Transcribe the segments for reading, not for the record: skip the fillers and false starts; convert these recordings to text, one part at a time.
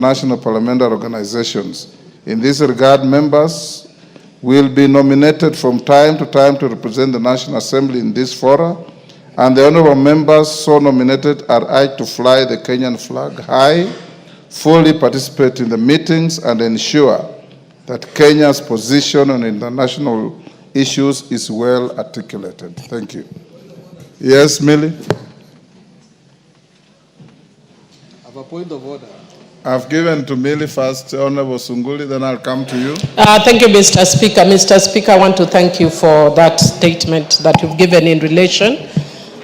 national parliamentary organizations. In this regard, members will be nominated from time to time to represent the National Assembly in this fora, and the honorable members so nominated are urged to fly the Kenyan flag high, fully participate in the meetings, and ensure that Kenya's position on international issues is well articulated. Thank you. Yes, Millie? I have a point of order. I've given to Millie first, Honorable Sunguli, then I'll come to you. Thank you, Mr. Speaker. Mr. Speaker, I want to thank you for that statement that you've given in relation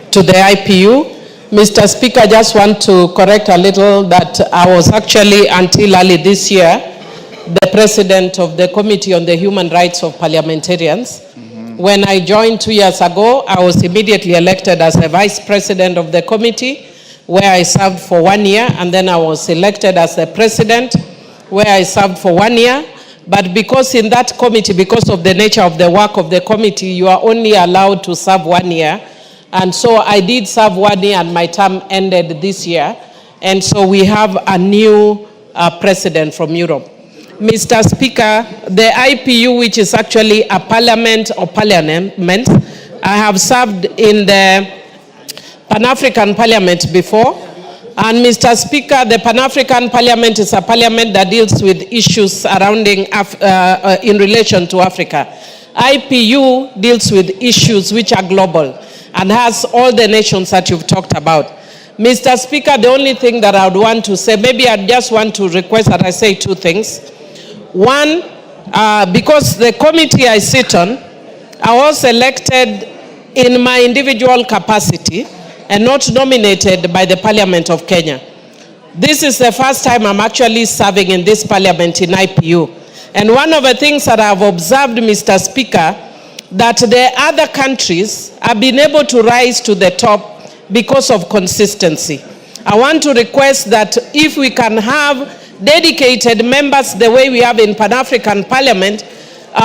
to the IPU. Mr. Speaker, I just want to correct a little that I was actually, until early this year, the president of the Committee on the Human Rights of Parliamentarians. When I joined 2 years ago, I was immediately elected as the vice president of the committee, where I served for 1 year, and then I was elected as the president, where I served for 1 year. But because in that committee, because of the nature of the work of the committee, you are only allowed to serve 1 year. And so I did serve 1 year, and my term ended this year. And so we have a new president from Europe. Mr. Speaker, the IPU, which is actually a parliament or parliament, I have served in the Pan-African Parliament before. And Mr. Speaker, the Pan-African Parliament is a parliament that deals with issues surrounding in relation to Africa. IPU deals with issues which are global and has all the nations that you've talked about. Mr. Speaker, the only thing that I would want to say, maybe I just want to request that I say two things. One, because the committee I sit on, I was elected in my individual capacity and not nominated by the Parliament of Kenya. This is the first time I'm actually serving in this parliament in IPU. And one of the things that I've observed, Mr. Speaker, that the other countries have been able to rise to the top because of consistency. I want to request that if we can have dedicated members the way we have in Pan-African Parliament,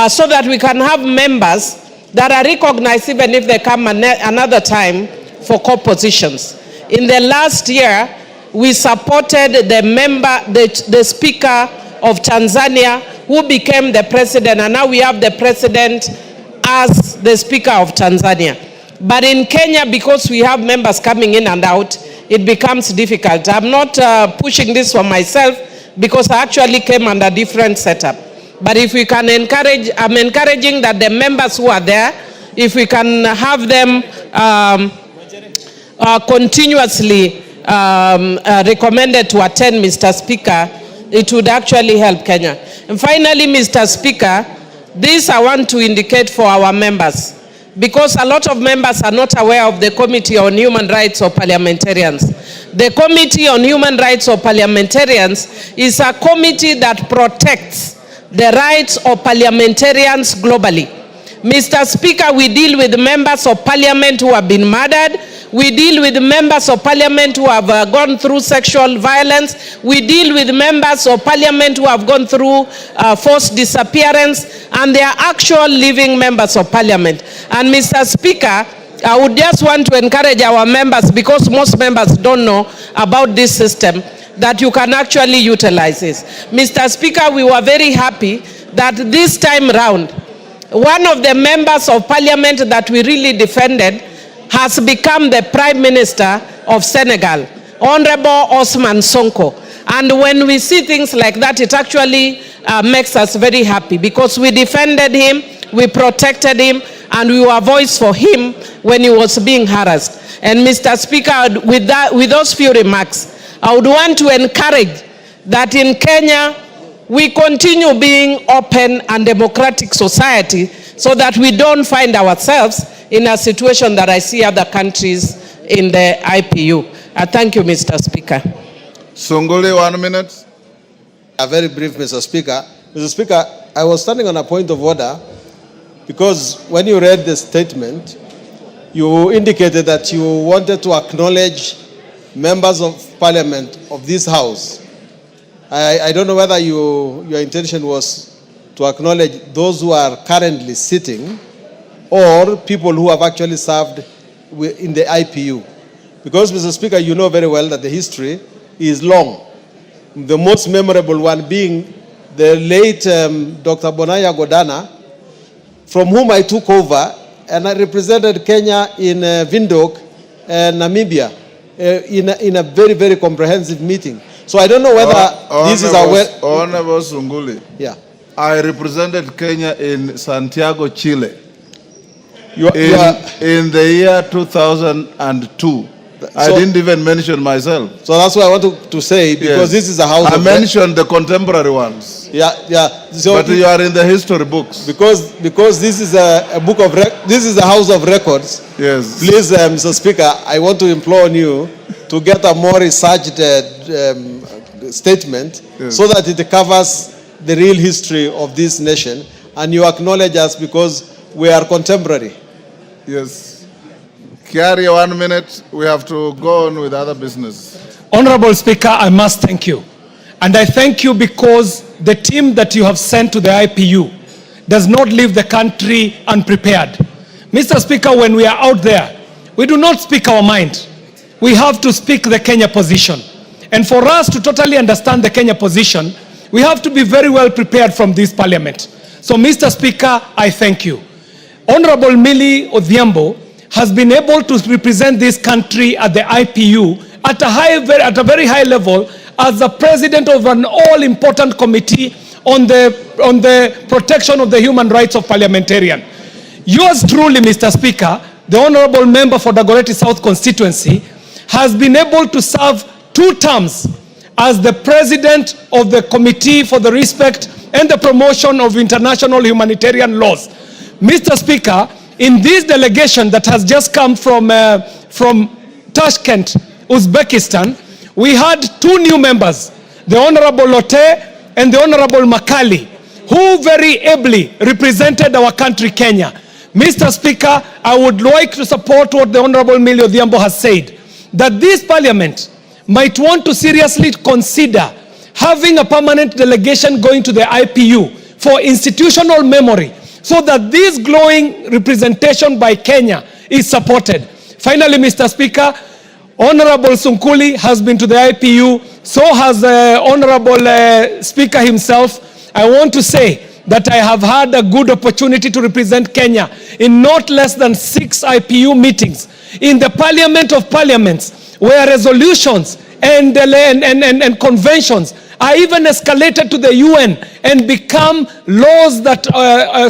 so that we can have members that are recognized even if they come another time for co-positions. In the last year, we supported the Speaker of Tanzania, who became the president, and now we have the president as the Speaker of Tanzania. But in Kenya, because we have members coming in and out, it becomes difficult. I'm not pushing this for myself, because I actually came under a different setup. But if we can encourage, I'm encouraging that the members who are there, if we can have them continuously recommended to attend, Mr. Speaker, it would actually help Kenya. And finally, Mr. Speaker, this I want to indicate for our members, because a lot of members are not aware of the Committee on Human Rights of Parliamentarians. The Committee on Human Rights of Parliamentarians is a committee that protects the rights of parliamentarians globally. Mr. Speaker, we deal with members of parliament who have been murdered. We deal with members of parliament who have gone through sexual violence. We deal with members of parliament who have gone through forced disappearance, and they are actual living members of parliament. And Mr. Speaker, I would just want to encourage our members, because most members don't know about this system, that you can actually utilize this. Mr. Speaker, we were very happy that this time round, one of the members of parliament that we really defended has become the Prime Minister of Senegal, Honorable Ousmane Sonko. And when we see things like that, it actually makes us very happy, because we defended him, we protected him, and we were a voice for him when he was being harassed. And Mr. Speaker, with those few remarks, I would want to encourage that in Kenya, we continue being open and democratic society, so that we don't find ourselves in a situation that I see other countries in the IPU. Thank you, Mr. Speaker. Sunguli, 1 minute. A very brief, Mr. Speaker. Mr. Speaker, I was standing on a point of order because when you read the statement, you indicated that you wanted to acknowledge members of parliament of this house. I don't know whether your intention was to acknowledge those who are currently sitting or people who have actually served in the IPU. Because, Mr. Speaker, you know very well that the history is long. The most memorable one being the late Dr. Bonaya Godana, from whom I took over, and I represented Kenya in Windhoek, Namibia, in a very, very comprehensive meeting. So I don't know whether this is Honorable Sunguli. Yeah. I represented Kenya in Santiago, Chile. You are, in the year 2002. I didn't even mention myself. So that's what I want to say, because this is a house I mentioned the contemporary ones. Yeah. So but you are in the history books. Because this is a book of this is a house of records. Yes. Please, Mr. Speaker, I want to implore on you to get a more researched statement, so that it covers the real history of this nation, and you acknowledge us because we are contemporary. Yes. Carry 1 minute. We have to go on with other business. Honorable Speaker, I must thank you. And I thank you because the team that you have sent to the IPU does not leave the country unprepared. Mr. Speaker, when we are out there, we do not speak our mind. We have to speak the Kenya position. And for us to totally understand the Kenya position, we have to be very well prepared from this parliament. So, Mr. Speaker, I thank you. Honorable Millie Adhiambo has been able to represent this country at the IPU at a very high level as the president of an all-important committee on the protection of the human rights of parliamentarians. Yours truly, Mr. Speaker, the honorable member for Dagoretti South constituency, has been able to serve 2 terms as the president of the Committee for the Respect and the Promotion of International Humanitarian Laws. Mr. Speaker, in this delegation that has just come from Tashkent, Uzbekistan, we had 2 new members, the Honorable Lotte and the Honorable Makali, who very ably represented our country, Kenya. Mr. Speaker, I would like to support what the Honorable Millie Adhiambo has said, that this parliament might want to seriously consider having a permanent delegation going to the IPU for institutional memory, so that this glowing representation by Kenya is supported. Finally, Mr. Speaker, Honorable Sunkuli has been to the IPU, so has the Honorable Speaker himself. I want to say that I have had a good opportunity to represent Kenya in not less than 6 IPU meetings in the Parliament of Parliaments, where resolutions and conventions are even escalated to the UN and become laws that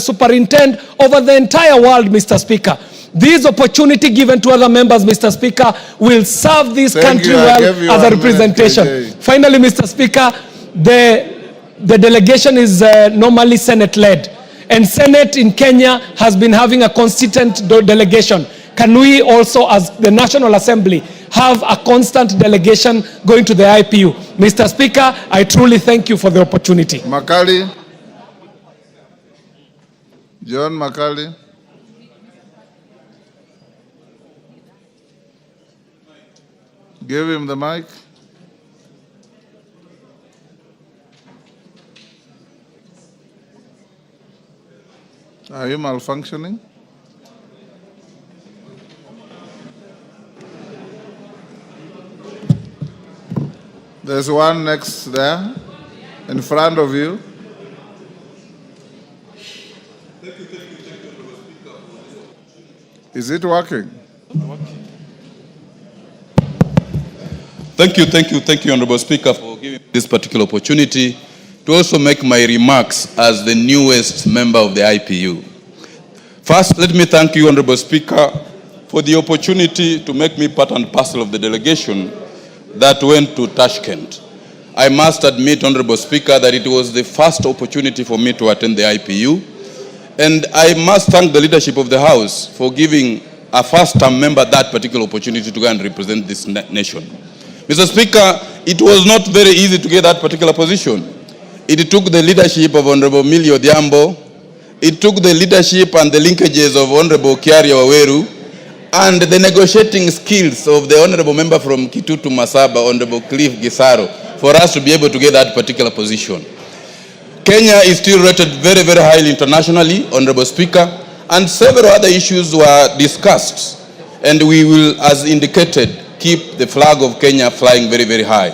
superintend over the entire world, Mr. Speaker. This opportunity given to other members, Mr. Speaker, will serve this country well as a representation. Finally, Mr. Speaker, the delegation is normally Senate-led, and Senate in Kenya has been having a consistent delegation. Can we also, as the National Assembly, have a constant delegation going to the IPU? Mr. Speaker, I truly thank you for the opportunity. Makali. John Makali. Give him the mic. Are you malfunctioning? There's one next there, in front of you. Is it working? Thank you, Honorable Speaker, for giving me this particular opportunity to also make my remarks as the newest member of the IPU. First, let me thank you, Honorable Speaker, for the opportunity to make me part and parcel of the delegation that went to Tashkent. I must admit, Honorable Speaker, that it was the first opportunity for me to attend the IPU, and I must thank the leadership of the House for giving a first-term member that particular opportunity to go and represent this nation. Mr. Speaker, it was not very easy to get that particular position. It took the leadership of Honorable Millie Adhiambo, it took the leadership and the linkages of Honorable Kiaria Waweru, and the negotiating skills of the Honorable Member from Kitutu Masaba, Honorable Cliff Gisaro, for us to be able to get that particular position. Kenya is still rated very, very highly internationally, Honorable Speaker, and several other issues were discussed, and we will, as indicated, keep the flag of Kenya flying very, very high.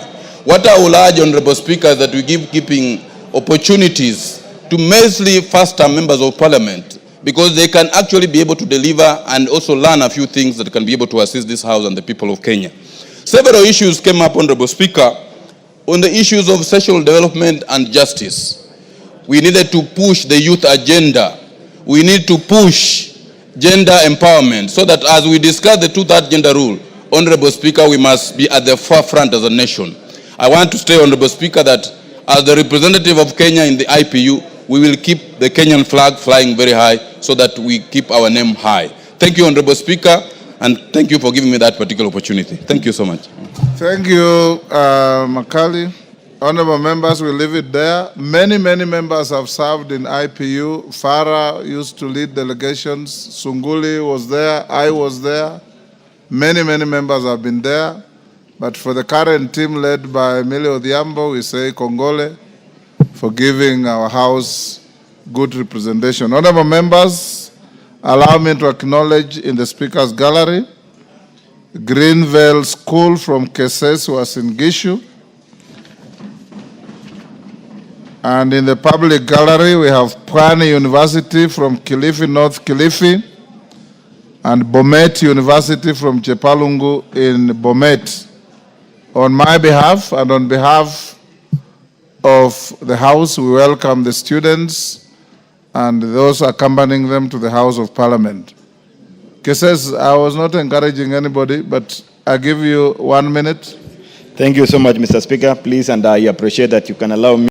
What I will urge, Honorable Speaker, is that we keeping opportunities to mostly first-time members of Parliament, because they can actually be able to deliver and also learn a few things that can be able to assist this House and the people of Kenya. Several issues came up, Honorable Speaker, on the issues of social development and justice. We needed to push the youth agenda. We need to push gender empowerment, so that as we discuss the two-third gender rule, Honorable Speaker, we must be at the forefront as a nation. I want to say, Honorable Speaker, that as the representative of Kenya in the IPU, we will keep the Kenyan flag flying very high so that we keep our name high. Thank you, Honorable Speaker, and thank you for giving me that particular opportunity. Thank you so much. Thank you, Makali. Honorable members, we'll leave it there. Many members have served in IPU. Farah used to lead delegations. Sunguli was there. I was there. Many members have been there. But for the current team led by Millie Adhiambo, we say Kongole for giving our House good representation. Honorable members, allow me to acknowledge in the Speaker's Gallery Greenvale School from Keses was in Gishu. And in the public gallery, we have Pwani University from Kilifi, North Kilifi, and Bomet University from Chepalungu in Bomet. On my behalf and on behalf of the House, we welcome the students and those accompanying them to the House of Parliament. Keses, I was not encouraging anybody, but I give you 1 minute. Thank you so much, Mr. Speaker. Please, and I appreciate that you can allow me